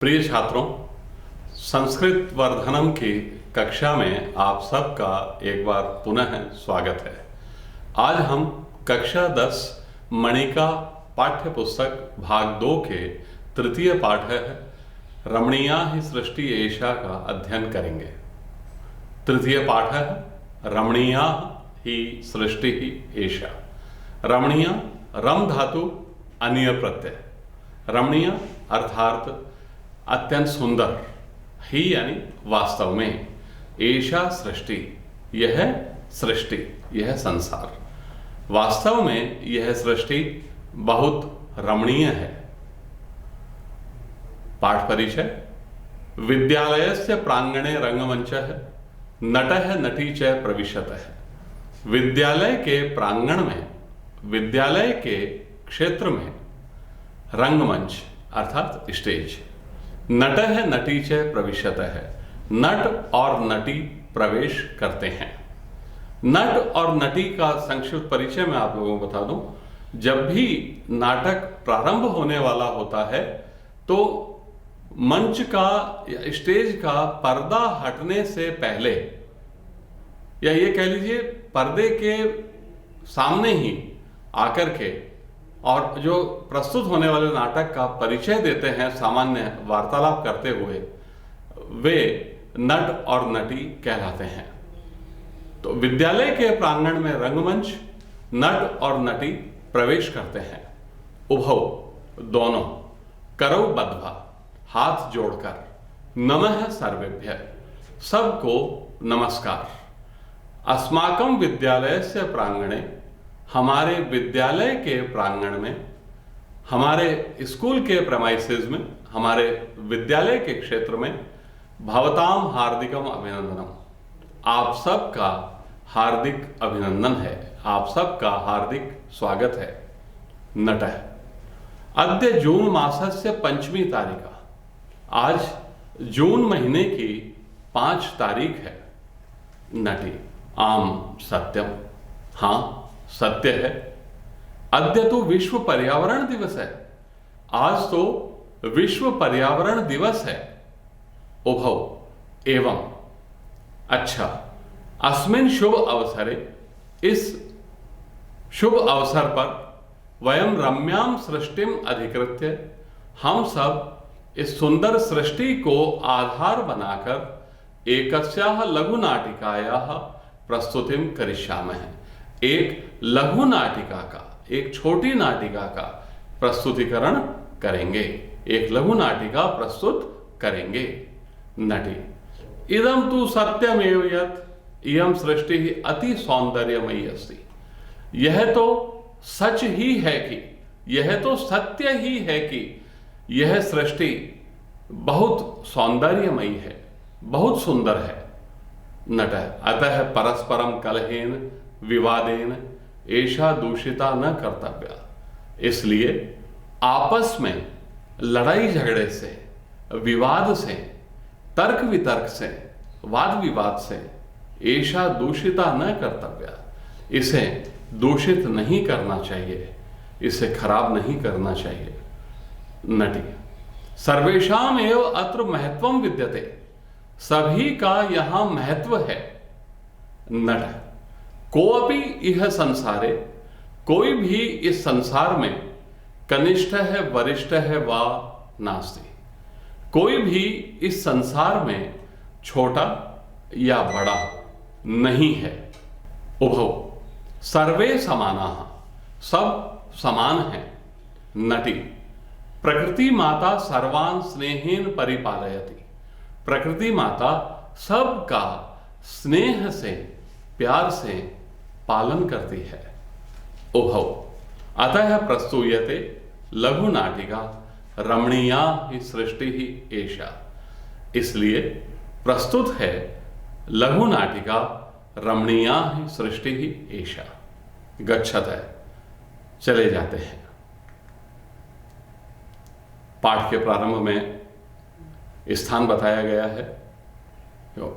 प्रिय छात्रों, संस्कृत वर्धनम की कक्षा में आप सबका एक बार पुनः स्वागत है। आज हम कक्षा 10 मणिका पाठ्य पुस्तक भाग 2 के तृतीय पाठ है रमणीया ही सृष्टि एषा का अध्ययन करेंगे। तृतीय पाठ है रमणीया ही सृष्टि एषा। रमणीय रम धातु अन्य प्रत्यय, रमणीय अर्थात अत्यंत सुंदर, ही यानी वास्तव में, ऐशा सृष्टि यह सृष्टि, यह संसार, वास्तव में यह सृष्टि बहुत रमणीय है। पाठ परिचय। विद्यालयस्य प्रांगणे रंगमंचः नटः नटी च प्रविशतः। विद्यालय के प्रांगण में, विद्यालय के क्षेत्र में रंगमंच अर्थात स्टेज, नटः नटी च प्रविशतः, नट और नटी प्रवेश करते हैं। नट और नटी का संक्षिप्त परिचय मैं आप लोगों को बता दूं। जब भी नाटक प्रारंभ होने वाला होता है तो मंच का या स्टेज का पर्दा हटने से पहले, या ये कह लीजिए पर्दे के सामने ही आकर के और जो प्रस्तुत होने वाले नाटक का परिचय देते हैं सामान्य वार्तालाप करते हुए, वे नट और नटी कहलाते हैं। तो विद्यालय के प्रांगण में रंगमंच, नट और नटी प्रवेश करते हैं। उभौ दोनों, करौ बद्ध्वा हाथ जोड़कर, नमः सर्वेभ्य सबको नमस्कार। अस्माकं विद्यालयस्य प्रांगणे, हमारे विद्यालय के प्रांगण में, हमारे स्कूल के प्रेमाइसेस में, हमारे विद्यालय के क्षेत्र में, भवताम हार्दिकम अभिनंदनम, आप सबका हार्दिक अभिनंदन है, आप सबका हार्दिक स्वागत है। नटः अद्य जून मासस्य पंचमी तारीखा, आज जून महीने की 5 तारीख है। नटी आम सत्यम, हाँ सत्य है। अद्य तो विश्व पर्यावरण दिवस है, आज तो विश्व पर्यावरण दिवस है। उभौ एवं, अच्छा, अस्मिन् शुभ अवसरे, इस शुभ अवसर पर, वयम रम्याम सृष्टिम अधिकृत्य, हम सब इस सुंदर सृष्टि को आधार बनाकर एकस्याः लघु नाटिकायाः प्रस्तुतिम करिष्यामः, एक लघु नाटिका का, एक छोटी नाटिका का प्रस्तुतिकरण करेंगे, एक लघु नाटिका प्रस्तुत करेंगे। नटी इदं तु सत्यमेव यत् इयं सृष्टि अति सौंदर्यमयी अस्ति। यह तो सच ही है कि, यह तो सत्य ही है कि यह सृष्टि बहुत सौंदर्यमयी है, बहुत सुंदर है। नट अतः परस्परम कलहेन विवादेन ऐशा दूषिता न कर्तव्या, इसलिए आपस में लड़ाई झगड़े से, विवाद से, तर्क वितर्क से, वाद विवाद से ऐशा दूषिता न कर्तव्या, इसे दूषित नहीं करना चाहिए, इसे खराब नहीं करना चाहिए। नटी सर्वेषाम एव अत्र महत्वम विद्यते, सभी का यहां महत्व है। नट कोऽपि इह संसारे, कोई भी इस संसार में, कनिष्ठ है वरिष्ठ है वा नास्ति, कोई भी इस संसार में छोटा या बड़ा नहीं है। उभौ सर्वे समानाः, सब समान हैं। नटी प्रकृति माता सर्वान् स्नेहेन परिपालयति, प्रकृति माता सबका स्नेह से, प्यार से पालन करती है। उभौ अतः प्रस्तूयते लघु नाटिका रमणीया ही सृष्टि ही एषा, इसलिए प्रस्तुत है लघु नाटिका रमणीया ही सृष्टि ही एषा। गच्छतः चले जाते हैं। पाठ के प्रारंभ में स्थान बताया गया है।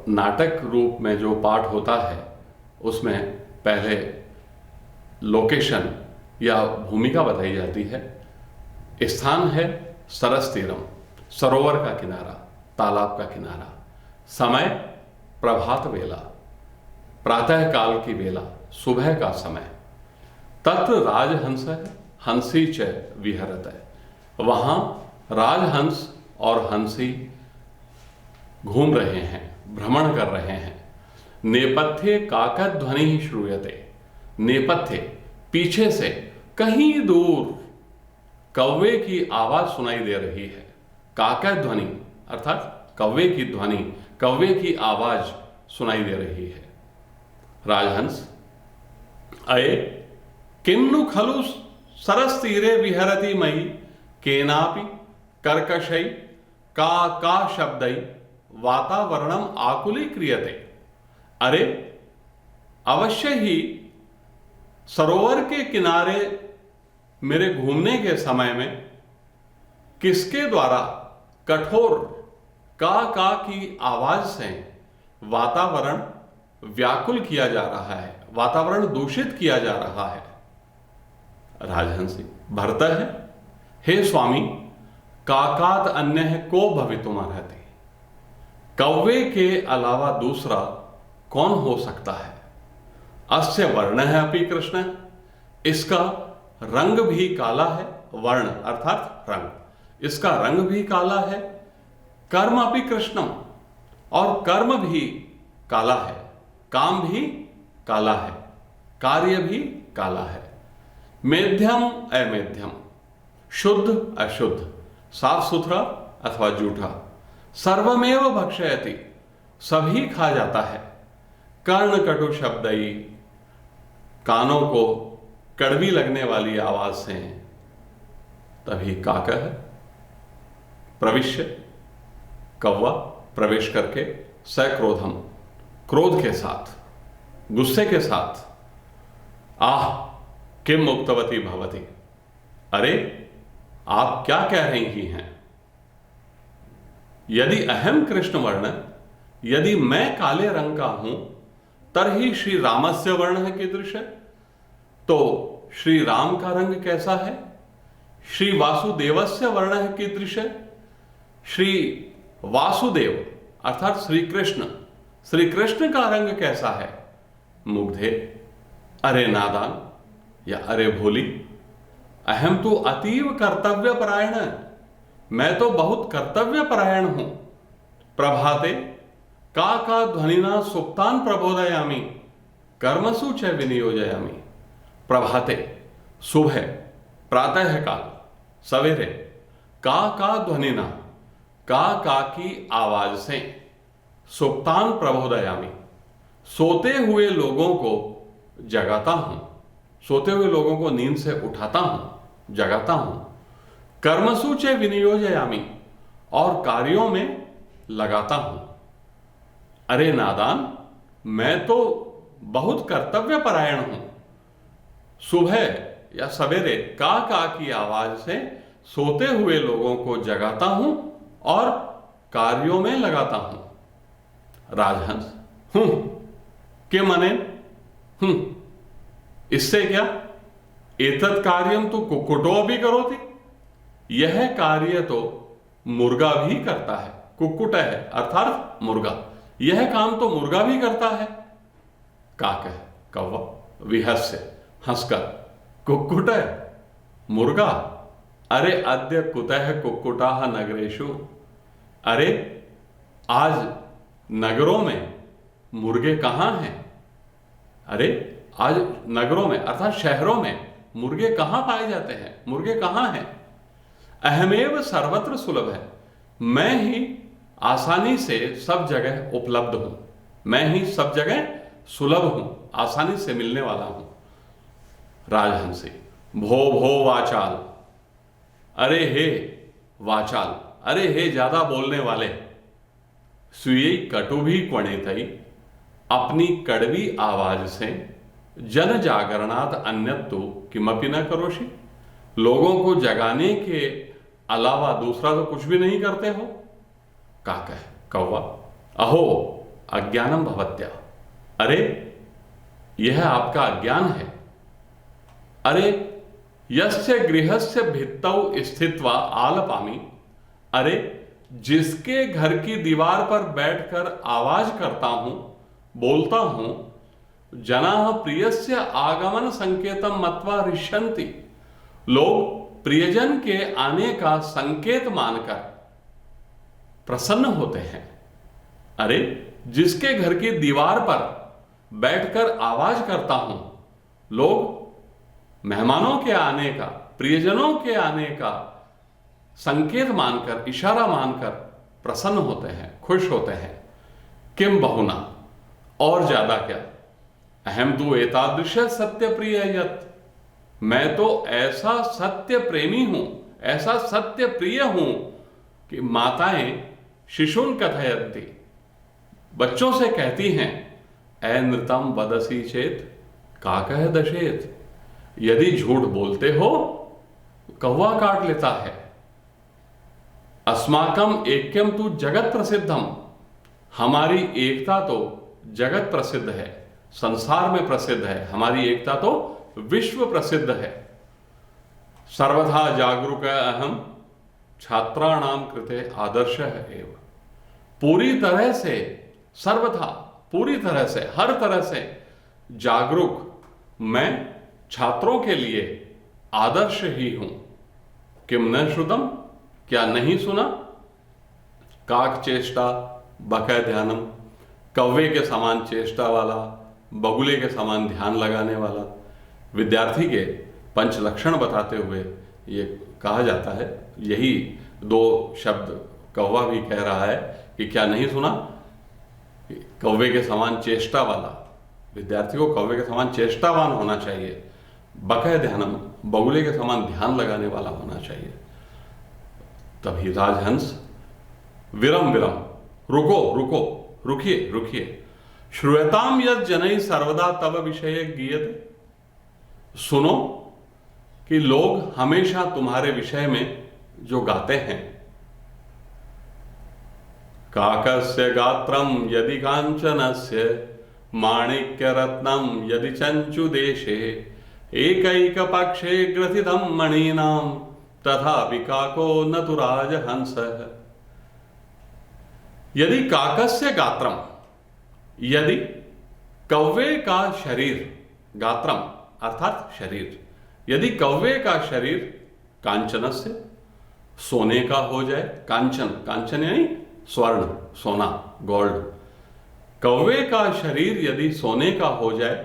नाटक रूप में जो पाठ होता है उसमें पहले लोकेशन या भूमिका बताई जाती है। स्थान है सरस तीरम, सरोवर का किनारा, तालाब का किनारा। समय प्रभात वेला, प्रातः काल की वेला, सुबह का समय। तत्र राजहंस हंसी च विहरत, वहां राजहंस और हंसी घूम रहे हैं, भ्रमण कर रहे हैं। नेपथ्ये काकध्वनि ही श्रूयते, नेपथ्य पीछे से कहीं दूर कौवे की आवाज सुनाई दे रही है। काकध्वनि अर्थात कौवे की ध्वनि, कौवे की आवाज सुनाई दे रही है। राजहंस अये किन्नु खलु सरस तीरे विहरति मयि केनापि कर्कशै का शब्दै वातावरणम आकुली क्रियते। अरे अवश्य ही सरोवर के किनारे मेरे घूमने के समय में किसके द्वारा कठोर का की आवाज से वातावरण व्याकुल किया जा रहा है, वातावरण दूषित किया जा रहा है। राजहंसी भरता है, हे स्वामी, काकात अन्य है को भवितुम अर्हति, कौवे के अलावा दूसरा कौन हो सकता है। अस्य वर्ण है अपि कृष्ण, इसका रंग भी काला है। वर्ण अर्थात रंग, इसका रंग भी काला है। कर्म अपि कृष्णम, और कर्म भी काला है, काम भी काला है, कार्य भी काला है। मेध्यम अमेध्यम, शुद्ध अशुद्ध, साफ सुथरा अथवा जूठा। सर्वमेव भक्षयति, सभी खा जाता है। कर्ण कटु शब्दई, कानों को कड़वी लगने वाली आवाज से तभी काकः प्रविश्य, कौवा प्रवेश करके, सक्रोधम क्रोध के साथ, गुस्से के साथ, आह किम उक्तवती भवती, अरे आप क्या कह रही हैं। यदि अहम कृष्ण वर्ण, यदि मैं काले रंग का हूं, तरही श्री रामस्य वर्ण कीदृश, तो श्री राम का रंग कैसा है। श्री वासुदेवस्य वर्ण कीदृश, श्री वासुदेव अर्थात श्री कृष्ण, श्री कृष्ण का रंग कैसा है। मुग्धे, अरे नादान या अरे भोली, अहम तो अतीव कर्तव्य परायण, मैं तो बहुत कर्तव्य परायण हूं। प्रभाते का ध्वनिना सुप्तान प्रबोधयामि, कर्मसु च विनियोजयामि। प्रभाते सुबह, प्रातः काल, सवेरे, का ध्वनिना, का की आवाज से, सुप्तान प्रबोधयामि, सोते हुए लोगों को जगाता हूं, सोते हुए लोगों को नींद से उठाता हूं, जगाता हूं। कर्मसु च विनियोजयामि, और कार्यों में लगाता हूं। अरे नादान, मैं तो बहुत कर्तव्य परायण हूं। सुबह या सवेरे का की आवाज से सोते हुए लोगों को जगाता हूं और कार्यों में लगाता हूं। राजहंस के मने इससे क्या, एतत् कार्यम तो कुक्कुटो भी करोति, यह कार्य तो मुर्गा भी करता है। कुक्कुट है अर्थात मुर्गा, यह काम तो मुर्गा भी करता है। काक है कौवा, विहस्य हंसकर, कुक्कुट है मुर्गा, अरे अद्य कुतः कुक्कुटाः नगरेषु, अरे आज नगरों में मुर्गे कहां हैं। अरे आज नगरों में अर्थात शहरों में मुर्गे कहां पाए जाते हैं, मुर्गे कहां हैं। अहमेव सर्वत्र सुलभ है, मैं ही आसानी से सब जगह उपलब्ध हूं, मैं ही सब जगह सुलभ हूं, आसानी से मिलने वाला हूं। राजहंसी भो भो वाचाल, अरे हे वाचाल, अरे हे ज्यादा बोलने वाले। स्वीय कटु भी क्वणितई, अपनी कड़वी आवाज से जन जागरणात अन्यत्तु किमपि न करोषि, लोगों को जगाने के अलावा दूसरा तो कुछ भी नहीं करते हो। काकः कौवा, अहो अज्ञानम भवत्या, अरे यह आपका अज्ञान है। अरे यस्य गृहस्य भित्तौ स्थित्वा आलपामि, अरे जिसके घर की दीवार पर बैठकर आवाज करता हूं, बोलता हूं, जनाः प्रियस्य आगमन संकेतम मत्वा ऋष्यन्ति, लोग प्रियजन के आने का संकेत मानकर प्रसन्न होते हैं। अरे, जिसके घर की दीवार पर बैठकर आवाज करता हूं, लोग मेहमानों के आने का, प्रियजनों के आने का संकेत मानकर, इशारा मानकर प्रसन्न होते हैं, खुश होते हैं। किम बहुना, और ज्यादा क्या, अहम तु एतादृश सत्य प्रिय यत्, मैं तो ऐसा सत्य प्रेमी हूं, ऐसा सत्य प्रिय हूं कि माताएं शिशुन कथयन्ति, बच्चों से कहती हैं, ऐ नृतम वदसी चेत काकः दशेत, यदि झूठ बोलते हो कौवा काट लेता है। अस्माकम ऐक्यम तु जगत प्रसिद्धम, हमारी एकता तो जगत प्रसिद्ध है, संसार में प्रसिद्ध है, हमारी एकता तो विश्व प्रसिद्ध है। सर्वथा जागरूक अहम छात्राणाम कृते आदर्श एव, पूरी तरह से, सर्वथा पूरी तरह से, हर तरह से जागरूक मैं छात्रों के लिए आदर्श ही हूं। किम न श्रुतम, क्या नहीं सुना, काक चेष्टा बकै ध्यानम, कौवे के समान चेष्टा वाला, बगुले के समान ध्यान लगाने वाला। विद्यार्थी के पंच लक्षण बताते हुए ये कहा जाता है, यही दो शब्द कौवा भी कह रहा है कि क्या नहीं सुना, कौवे के समान चेष्टा वाला, विद्यार्थी को कौवे के समान चेष्टावान होना चाहिए। बकै ध्यानम, बगुले के समान ध्यान लगाने वाला होना चाहिए। तभी राजहंस विरम विरम, रुको रुको, रुकिए रुकिए, श्रूयताम यद जनैः सर्वदा तव विषये गीयते, सुनो कि लोग हमेशा तुम्हारे विषय में जो गाते हैं। काकस्य गात्रम यदि कांचनस्य, माणिक्य रत्नम यदि चंचु देशे, एकैक पक्षे ग्रथितम मणीनाम, तथा काको न तु राजहंसः। यदि काकस्य गात्रम, यदि कौवे का शरीर, गात्रम अर्थात शरीर, यदि कौवे का शरीर कांचन से, सोने का हो जाए, कांचन, कांचन यानी स्वर्ण, सोना, गोल्ड, कौवे का शरीर यदि सोने का हो जाए,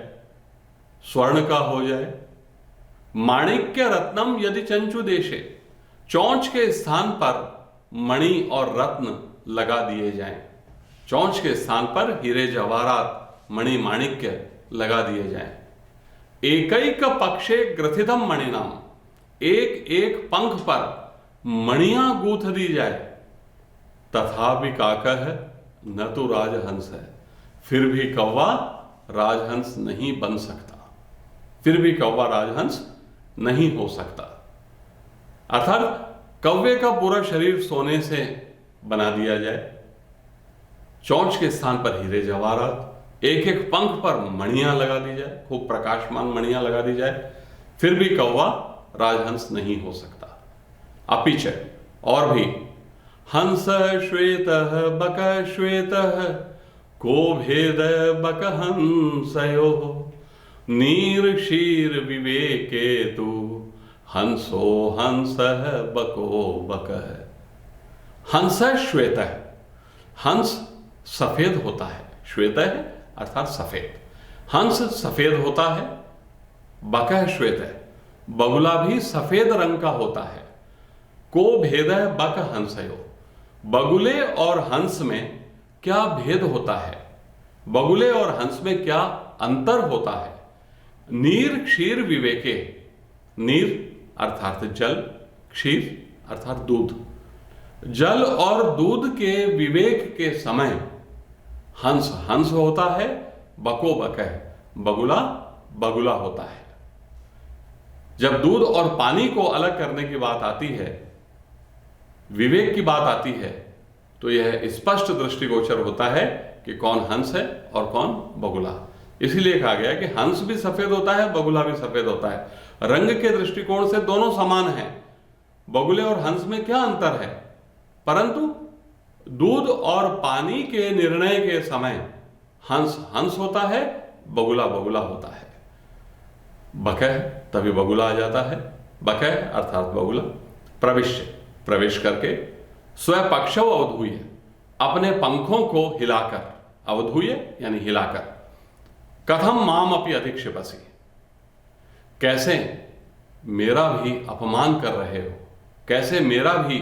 स्वर्ण का हो जाए, माणिक्य रत्नम यदि चंचु देशे, चोंच के स्थान पर मणि और रत्न लगा दिए जाएं, चोंच के स्थान पर हीरे जवाहरात, मणि माणिक्य लगा दिए जाएं। एकैक पक्षे ग्रथितम मणिनाम, एक एक पंख पर मणियां गूंथ दी जाए, तथापि काकः न तो राजहंस है, फिर भी कौवा राजहंस नहीं बन सकता, फिर भी कौवा राजहंस नहीं हो सकता। अर्थात कौवे का पूरा शरीर सोने से बना दिया जाए, चोंच के स्थान पर हीरे जवाहरात, एक एक पंख पर मणियां लगा दी जाए, खूब प्रकाशमान मणियां लगा दी जाए, फिर भी कौवा राजहंस नहीं हो सकता। अपिच, और भी, हंस श्वेतः बक श्वेतः, को भेद बक हंसयोः, नीर क्षीर विवेके तु, हंसो हंसः बको बकः। हंस श्वेतः, हंस सफेद होता है, श्वेत है अर्थात सफेद, हंस सफेद होता है, बकः श्वेत है, बगुला भी सफेद रंग का होता है। को भेद है बक हंसयो, बगुले और हंस में क्या भेद होता है, बगुले और हंस में क्या अंतर होता है। नीर क्षीर विवेके, नीर अर्थात जल, क्षीर अर्थात दूध, जल और दूध के विवेक के समय हंस हंस होता है, बको बक है, बगुला बगुला होता है। जब दूध और पानी को अलग करने की बात आती है, विवेक की बात आती है, तो यह स्पष्ट दृष्टिगोचर होता है कि कौन हंस है और कौन बगुला। इसीलिए कहा गया कि हंस भी सफेद होता है, बगुला भी सफेद होता है। रंग के दृष्टिकोण से दोनों समान हैं, बगुले और हंस में क्या अंतर है, परंतु दूध और पानी के निर्णय के समय हंस हंस होता है, बगुला बगुला होता है। बकह तभी बगुला आ जाता है, बकह अर्थात बगुला। प्रविश्य प्रवेश करके, स्वपक्षव अवधूय अपने पंखों को हिलाकर, अवधूय यानी हिलाकर। कथम माम अपि अधिक्षिपसि कैसे मेरा भी अपमान कर रहे हो, कैसे मेरा भी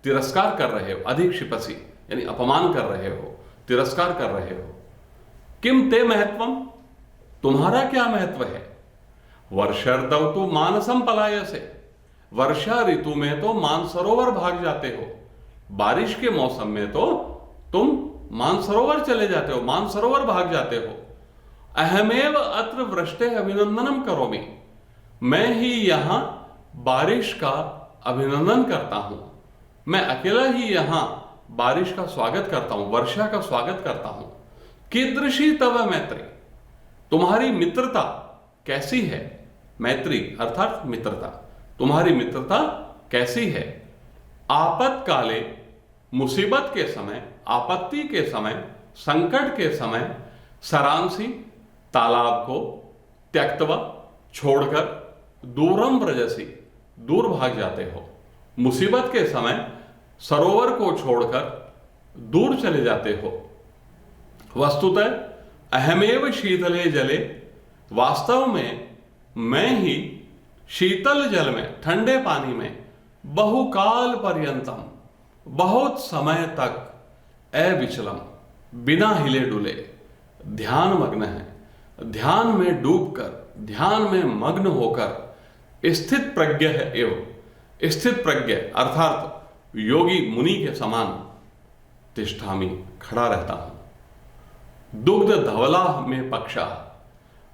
तिरस्कार कर रहे हो। अधिक्षिपसि यानी अपमान कर रहे हो, तिरस्कार कर रहे हो। किम ते महत्वम तुम्हारा क्या महत्व है। वर्षर्दौ तो मानसम पलायसे वर्षा ऋतु में तो मानसरोवर भाग जाते हो, बारिश के मौसम में तो तुम मानसरोवर चले जाते हो, मानसरोवर भाग जाते हो। अहमेव अत्र वृष्टे अभिनंदनम करोमि मैं ही यहां बारिश का अभिनंदन करता हूं, मैं अकेला ही यहां बारिश का स्वागत करता हूं, वर्षा का स्वागत करता हूं। कीदृशी तव मैत्री तुम्हारी मित्रता कैसी है। मैत्री अर्थात मित्रता, तुम्हारी मित्रता कैसी है। आपत्काले मुसीबत के समय, आपत्ति के समय, संकट के समय, सरांसी तालाब को त्यक्तवा छोड़कर, दूरम व्रजसी दूर भाग जाते हो। मुसीबत के समय सरोवर को छोड़कर दूर चले जाते हो। वस्तुतः अहमेव शीतले जले वास्तव में मैं ही शीतल जल में, ठंडे पानी में, बहुकाल पर्यंतम बहुत समय तक अविचलम बिना हिले डुले ध्यान मग्न है, ध्यान में डूबकर, ध्यान में मग्न होकर स्थित प्रज्ञ है। एवं स्थित प्रज्ञ अर्थात योगी मुनि के समान तिष्ठामि खड़ा रहता हूं। दुग्ध धवला में पक्षा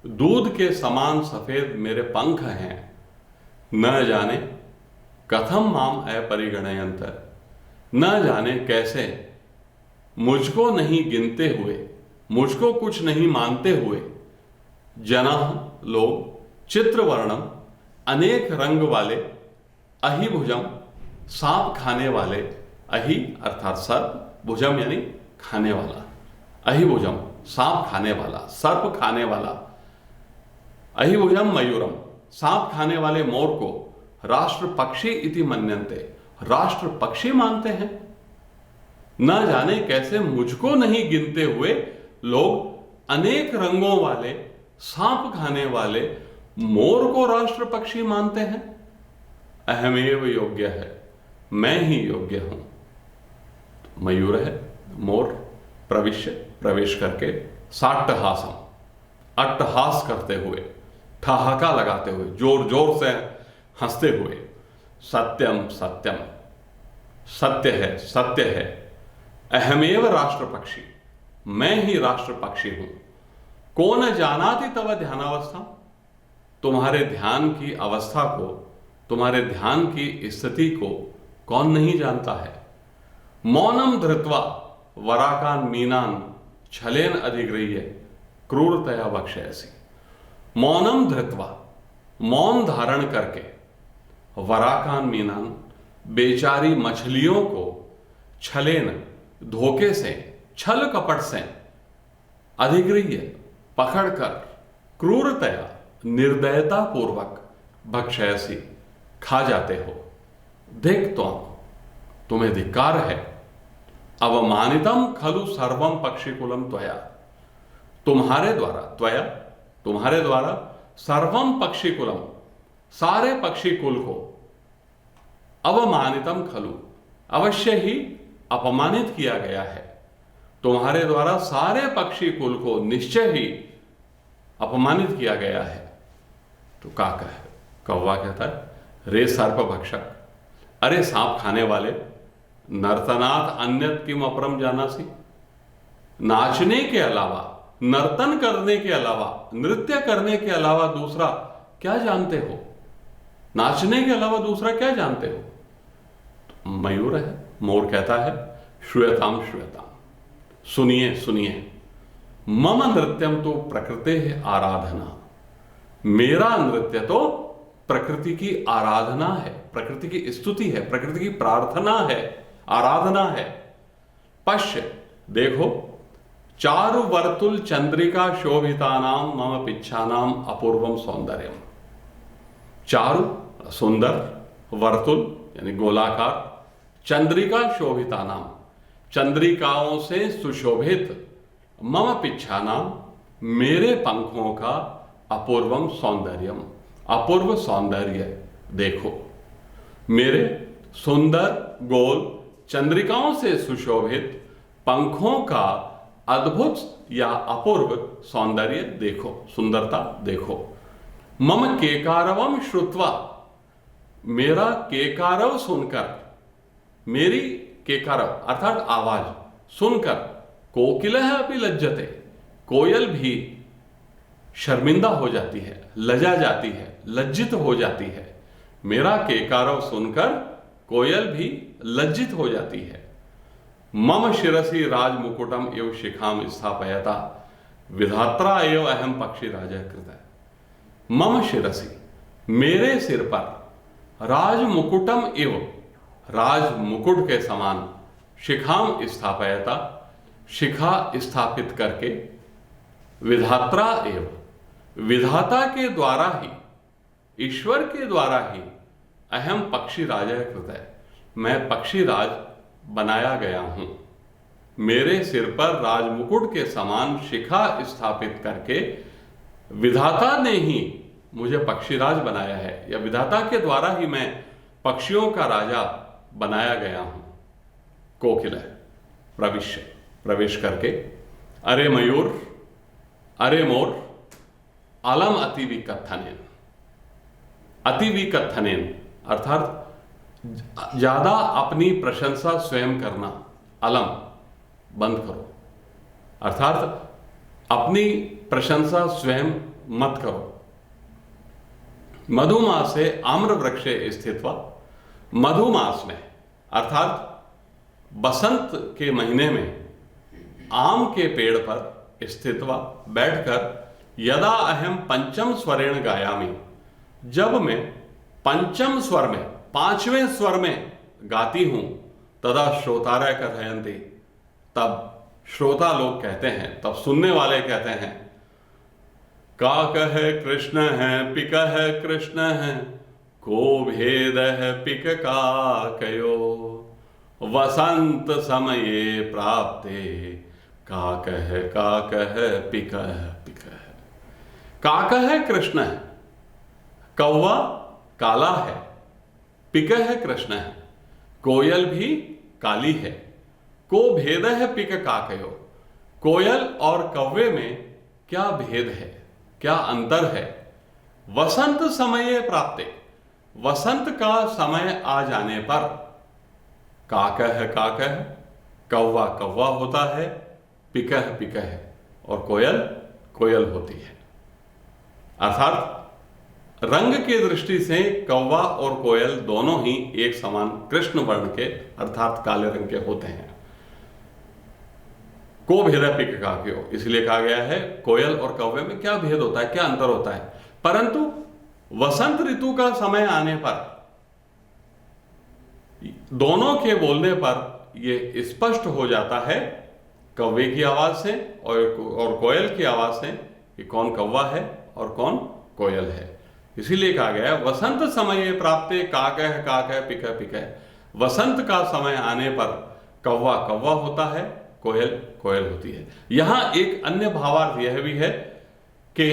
दूध के समान सफेद मेरे पंख हैं। न जाने कथम माम अपरिगणयंत न जाने कैसे मुझको नहीं गिनते हुए, मुझको कुछ नहीं मानते हुए, जना लोग चित्रवर्णम अनेक रंग वाले, अहिभुजम सांप खाने वाले, अहि अर्थात सर्प, भुजम यानी खाने वाला, अहिभुजम सांप खाने वाला, सर्प खाने वाला, अहिभुजम मयूरम सांप खाने वाले मोर को राष्ट्र पक्षी इति मन्यन्ते राष्ट्र पक्षी मानते हैं। न जाने कैसे मुझको नहीं गिनते हुए लोग अनेक रंगों वाले, सांप खाने वाले मोर को राष्ट्र पक्षी मानते हैं। अहमेव योग्य है मैं ही योग्य हूं। मयूर है मोर, प्रविश्य प्रवेश करके, साट्टहासम अट्टहास करते हुए, ठहाका लगाते हुए, जोर जोर से हंसते हुए। सत्यम सत्यम सत्य है, सत्य है। अहमेव राष्ट्र पक्षी मैं ही राष्ट्र पक्षी हूं। कौन जानाति तव ध्यानावस्था तुम्हारे ध्यान की अवस्था को, तुम्हारे ध्यान की स्थिति को कौन नहीं जानता है। मौनम धृत्वा वराकान मीनान छलेन अधिगृह्य क्रूरतया वक्षयसि। मौनम धृत्वा मौन धारण करके, वराकान मीनान बेचारी मछलियों को, छलेन धोखे से, छल कपट से, अधिगृह्य पकड़कर, क्रूरतया निर्दयता पूर्वक, भक्षयसी खा जाते हो। देख तो तुम्हें धिक्कार है। अवमानितम खलु सर्वम पक्षीकुलम त्वया तुम्हारे द्वारा, त्वया तुम्हारे द्वारा, सर्वम पक्षीकुलम सारे पक्षी कुल को, अवमानितम खलु अवश्य ही अपमानित किया गया है। तुम्हारे द्वारा सारे पक्षी कुल को निश्चय ही अपमानित किया गया है। तो काका है, कौवा कहता है रे सर्प भक्षक, अरे सांप खाने वाले, नर्तनाथ अन्यत किम अपरम जानासी नाचने के अलावा, नर्तन करने के अलावा, नृत्य करने के अलावा दूसरा क्या जानते हो। नाचने के अलावा दूसरा क्या जानते हो। तो मयूर है, मोर कहता है श्रूयताम श्रूयताम सुनिए सुनिए। मम नृत्यम तो प्रकृति है आराधना, मेरा नृत्य तो प्रकृति की आराधना है, प्रकृति की स्तुति है, प्रकृति की प्रार्थना है, आराधना है। पश्य, देखो, चारु वर्तुल चंद्रिका शोभितानाम मम पिच्छानाम अपूर्वम सौंदर्यम। चारु सुंदर, वर्तुल यानी गोलाकार, चंद्रिका शोभितानाम चंद्रिकाओं से सुशोभित, मम पिच्छानाम मेरे पंखों का अपूर्वम सौंदर्यम अपूर्व सौंदर्य देखो। मेरे सुंदर गोल चंद्रिकाओं से सुशोभित पंखों का अद्भुत या अपूर्व सौंदर्य देखो, सुंदरता देखो। मम केकारवम श्रुत्वा, मेरा केकारव सुनकर, मेरी केकारव अर्थात आवाज सुनकर, कोकिलः अपि लज्जते, कोयल भी शर्मिंदा हो जाती है, लजा जाती है, लज्जित हो जाती है। मेरा केकारव सुनकर कोयल भी लज्जित हो जाती है। मम शिरसि राज मुकुटम एव शिखाम स्थापयता विधात्रा एव अहम पक्षी राजा कृत। मम शिरसि, मेरे सिर पर, राज मुकुटम एव, राज मुकुट के समान, शिखाम स्थापयता, शिखा स्थापित करके, विधात्रा एव, विधाता के द्वारा ही, ईश्वर के द्वारा ही, अहम पक्षी राजा कृत, मैं पक्षी राज बनाया गया हूं। मेरे सिर पर राजमुकुट के समान शिखा स्थापित करके विधाता ने ही मुझे पक्षीराज बनाया है, या विधाता के द्वारा ही मैं पक्षियों का राजा बनाया गया हूं। कोकिल प्रविश्य, प्रवेश करके, अरे मयूर, अरे मोर, अलम अतिविकथनेन, अतिविकथनेन अर्थात ज्यादा अपनी प्रशंसा स्वयं करना, अलम बंद करो, अर्थात अपनी प्रशंसा स्वयं मत करो। मधुमासे आम्र वृक्षे स्थित्वा, मधुमास में अर्थात बसंत के महीने में आम के पेड़ पर स्थित्वा बैठकर, यदा अहम पंचम स्वरेण गायामि, जब मैं पंचम स्वर में, पांचवें स्वर में गाती हूं, तदा श्रोतारय कथयन्ति, तब श्रोता लोग कहते हैं, तब सुनने वाले कहते हैं, काक है कृष्ण है, पिक है कृष्ण है, को भेद है पिक काकयो, वसंत समये प्राप्ते, काक है पिक है पिक है। काक है कृष्ण है, कौवा काला है, पिक है कृष्ण है, कोयल भी काली है, को भेद है पिक काकयो, कोयल और कौवे में क्या भेद है, क्या अंतर है। वसंत समय प्राप्ते, वसंत का समय आ जाने पर, काक है, कौवा कौवा होता है, पिक है, और कोयल कोयल होती है। अर्थात रंग की दृष्टि से कौवा और कोयल दोनों ही एक समान कृष्ण वर्ण के अर्थात काले रंग के होते हैं। को भेद पिक काकयो, इसलिए कहा गया है कोयल और कौवे में क्या भेद होता है, क्या अंतर होता है। परंतु वसंत ऋतु का समय आने पर दोनों के बोलने पर यह स्पष्ट हो जाता है, कौवे की आवाज से और कोयल की आवाज से, कि कौन कौवा है और कौन कोयल है। इसीलिए कहा गया है वसंत समय प्राप्ते, काक है पिक है। वसंत का समय आने पर कौवा कौवा होता है, कोयल कोयल होती है। यहां एक अन्य भावार्थ यह भी है कि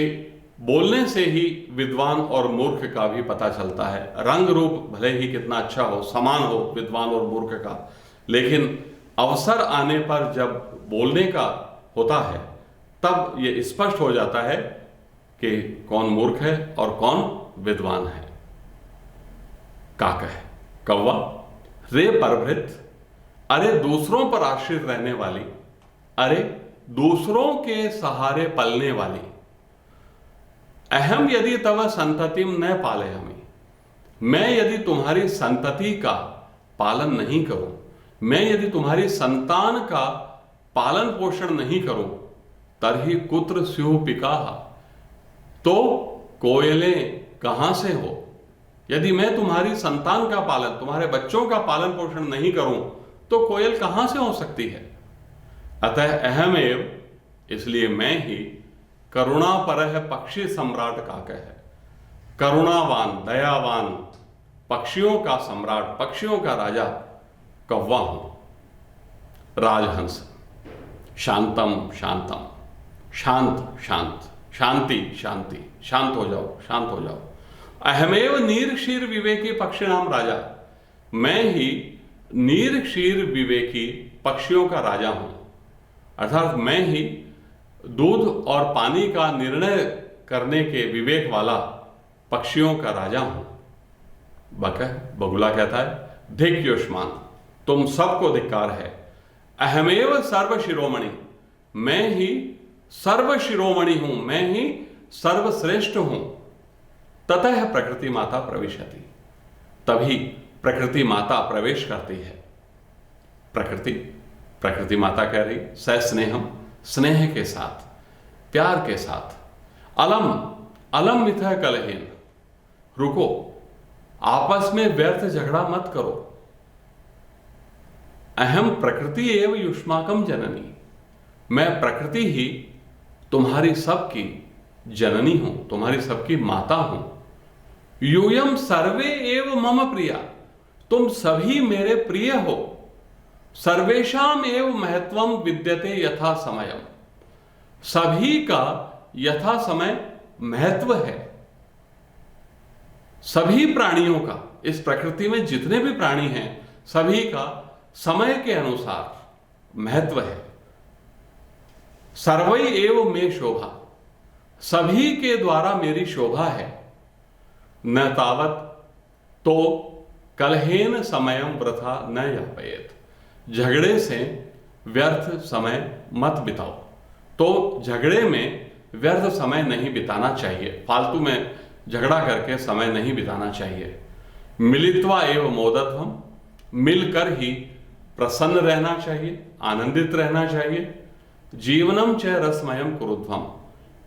बोलने से ही विद्वान और मूर्ख का भी पता चलता है। रंग रूप भले ही कितना अच्छा हो, समान हो विद्वान और मूर्ख का, लेकिन अवसर आने पर जब बोलने का होता है तब यह स्पष्ट हो जाता है कि कौन मूर्ख है और कौन विद्वान है। काक है कौवा, रे परभृत, अरे दूसरों पर आश्रित रहने वाली, अरे दूसरों के सहारे पलने वाली, अहम यदि तव संततिम न पालयामि, मैं यदि तुम्हारी संतति का पालन नहीं करूं, मैं यदि तुम्हारी संतान का पालन पोषण नहीं करूं, तरहि कुत्र स्युः पिकाः, तो कोयलें कहां से हो। यदि मैं तुम्हारी संतान का पालन, तुम्हारे बच्चों का पालन पोषण नहीं करूं, तो कोयल कहां से हो सकती है। अतः अहमेव, इसलिए मैं ही, करुणा परह पक्षी सम्राट काकः है। करुणावान, दयावान, पक्षियों का सम्राट, पक्षियों का राजा कौवा हूं। राजहंस, शांतम शांतम, शांत शांत, शांति शांति, शांत हो जाओ, शांत हो जाओ। अहमेव नीर क्षीर विवेकी पक्षी नाम राजा, मैं ही नीर क्षीर विवेकी पक्षियों का राजा हूं। अर्थात मैं ही दूध और पानी का निर्णय करने के विवेक वाला पक्षियों का राजा हूं। बगुला कहता है, धिक युष्मान, तुम सबको धिक्कार है। अहमेव सर्व शिरोमणि, मैं ही सर्व शिरोमणि हूं, मैं ही सर्वश्रेष्ठ हूं। ततः प्रकृति माता प्रविशति, तभी प्रकृति माता प्रवेश करती है। प्रकृति माता कह रही, सस्नेहम, स्नेह के साथ, प्यार के साथ। अलम मिथः कलहेन, रुको, आपस में व्यर्थ झगड़ा मत करो। अहम प्रकृति एव युष्माकम जननी, मैं प्रकृति ही तुम्हारी सबकी जननी हूं, तुम्हारी सबकी माता हूं। यूयम सर्वे एव मम प्रिया, तुम सभी मेरे प्रिय हो। सर्वेषाम एव महत्वम विद्यते यथा समयम, सभी का यथा समय महत्व है। सभी प्राणियों का, इस प्रकृति में जितने भी प्राणी हैं, सभी का समय के अनुसार महत्व है। सर्वै एव मे शोभा, सभी के द्वारा मेरी शोभा है। न तावत तो कलहेन समयम वृथा न यापयेत, झगड़े से व्यर्थ समय मत बिताओ। तो झगड़े में व्यर्थ समय नहीं बिताना चाहिए, फालतू में झगड़ा करके समय नहीं बिताना चाहिए। मिलित्वा एव मोदध्वम, मिलकर ही प्रसन्न रहना चाहिए, आनंदित रहना चाहिए। जीवनम च रसमयम कुरुध्वम,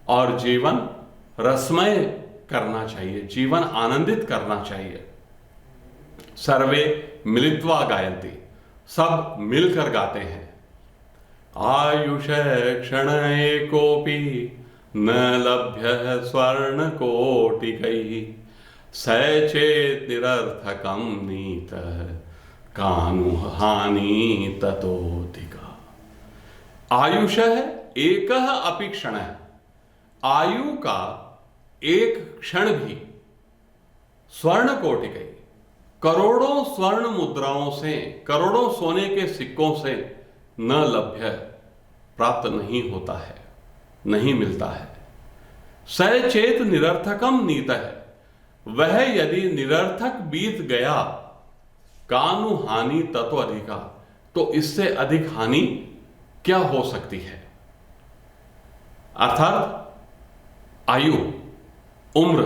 और जीवन रसमय करना चाहिए, जीवन आनंदित करना चाहिए। सर्वे मिलित्वा गायन्ति, सब मिलकर गाते हैं। आयुष क्षण एकोपि न लभ्य स्वर्ण कोटिकैः, सचेत निरर्थकम नीतः कानु हानि ततोधिका। आयुष एक अपि क्षण, आयु का एक क्षण भी स्वर्ण कोटिकैः, करोड़ों स्वर्ण मुद्राओं से, करोड़ों सोने के सिक्कों से न लभ्य, प्राप्त नहीं होता है, नहीं मिलता है। सचेत निरर्थकम नीतः, वह यदि निरर्थक बीत गया, कानु हानि ततो अधिका, तो इससे अधिक हानि क्या हो सकती है। अर्थात आयु, उम्र,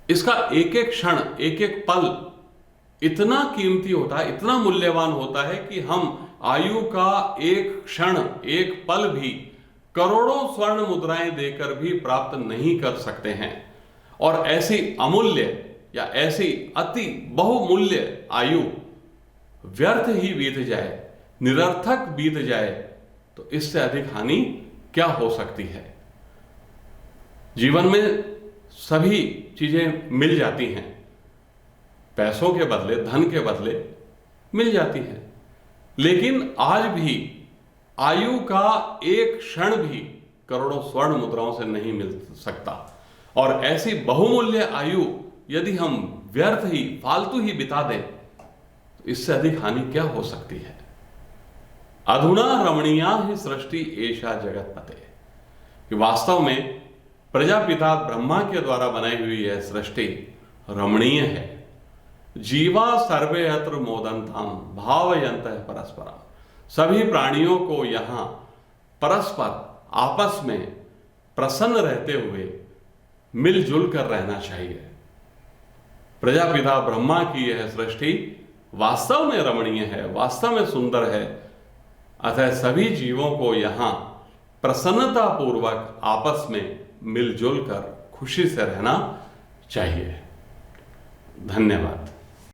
इसका एक एक क्षण, एक एक पल इतना कीमती होता है, इतना मूल्यवान होता है कि हम आयु का एक क्षण, एक पल भी करोड़ों स्वर्ण मुद्राएं देकर भी प्राप्त नहीं कर सकते हैं। और ऐसी अमूल्य या ऐसी अति बहुमूल्य आयु व्यर्थ ही बीत जाए, निरर्थक बीत जाए, तो इससे अधिक हानि क्या हो सकती है। जीवन में सभी चीजें मिल जाती हैं, पैसों के बदले, धन के बदले मिल जाती हैं, लेकिन आज भी आयु का एक क्षण भी करोड़ों स्वर्ण मुद्राओं से नहीं मिल सकता। और ऐसी बहुमूल्य आयु यदि हम व्यर्थ ही, फालतू ही बिता दें, तो इससे अधिक हानि क्या हो सकती है। अधुना रमणीया ही सृष्टि एषा जगतपते, कि वास्तव में प्रजापिता ब्रह्मा के द्वारा बनाई हुई यह सृष्टि रमणीय है। जीवा सर्वे अत्र मोदन्ताम भावयन्तः परस्परम, सभी प्राणियों को यहां परस्पर आपस में प्रसन्न रहते हुए मिलजुल कर रहना चाहिए। प्रजापिता ब्रह्मा की यह सृष्टि वास्तव में रमणीय है, वास्तव में सुंदर है। अतः सभी जीवों को यहां प्रसन्नता पूर्वक आपस में मिलजुल कर खुशी से रहना चाहिए। धन्यवाद।